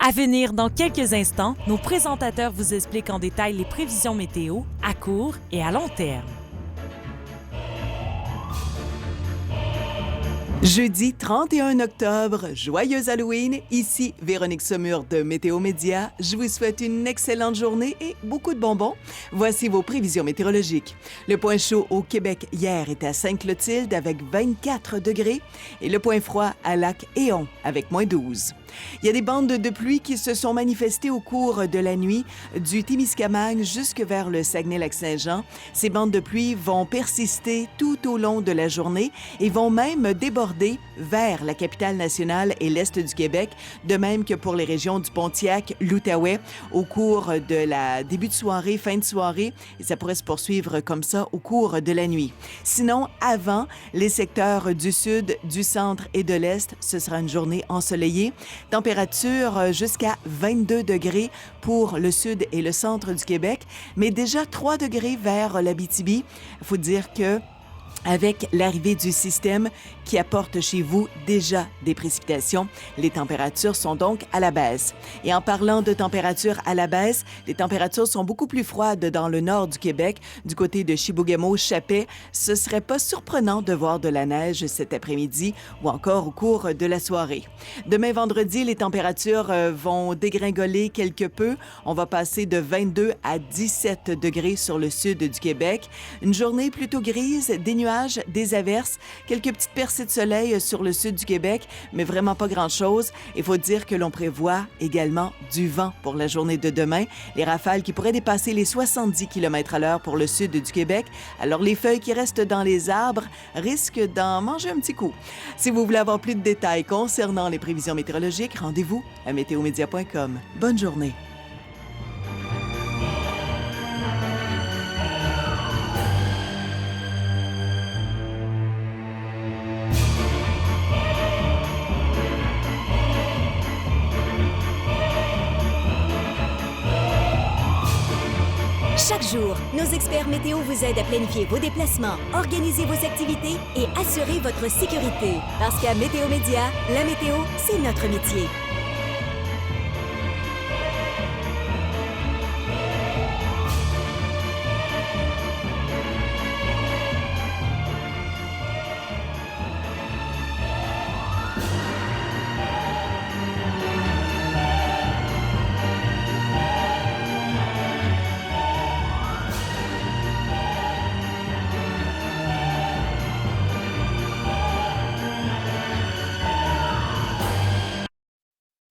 À venir dans quelques instants, nos présentateurs vous expliquent en détail les prévisions météo à court et à long terme. Jeudi 31 octobre, joyeux Halloween! Ici Véronique Saumur de Météo Média. Je vous souhaite une excellente journée et beaucoup de bonbons. Voici vos prévisions météorologiques. Le point chaud au Québec hier était à Sainte-Clotilde avec 24 degrés et le point froid à Lac-Éon avec moins 12. Il y a des bandes de pluie qui se sont manifestées au cours de la nuit du Témiscamingue jusque vers le Saguenay-Lac-Saint-Jean. Ces bandes de pluie vont persister tout au long de la journée et vont même déborder vers la capitale nationale et l'est du Québec, de même que pour les régions du Pontiac, l'Outaouais, au cours de la début de soirée, fin de soirée, et ça pourrait se poursuivre comme ça au cours de la nuit. Sinon, avant, les secteurs du sud, du centre et de l'est, ce sera une journée ensoleillée. Température jusqu'à 22 degrés pour le sud et le centre du Québec, mais déjà 3 degrés vers l'Abitibi. Il faut dire que avec l'arrivée du système qui apporte chez vous déjà des précipitations, les températures sont donc à la baisse. Et en parlant de températures à la baisse, les températures sont beaucoup plus froides dans le nord du Québec, du côté de Chibougamau, Chappé. Ce serait pas surprenant de voir de la neige cet après-midi ou encore au cours de la soirée. Demain vendredi, les températures vont dégringoler quelque peu. On va passer de 22 à 17 degrés sur le sud du Québec. Une journée plutôt grise, des nuages, des averses, quelques petites percées de soleil sur le sud du Québec, mais vraiment pas grand-chose. Il faut dire que l'on prévoit également du vent pour la journée de demain. Les rafales qui pourraient dépasser les 70 km/h pour le sud du Québec. Alors, les feuilles qui restent dans les arbres risquent d'en manger un petit coup. Si vous voulez avoir plus de détails concernant les prévisions météorologiques, rendez-vous à météomédia.com. Bonne journée. Chaque jour, nos experts météo vous aident à planifier vos déplacements, organiser vos activités et assurer votre sécurité. Parce qu'à Météo Média, la météo, c'est notre métier.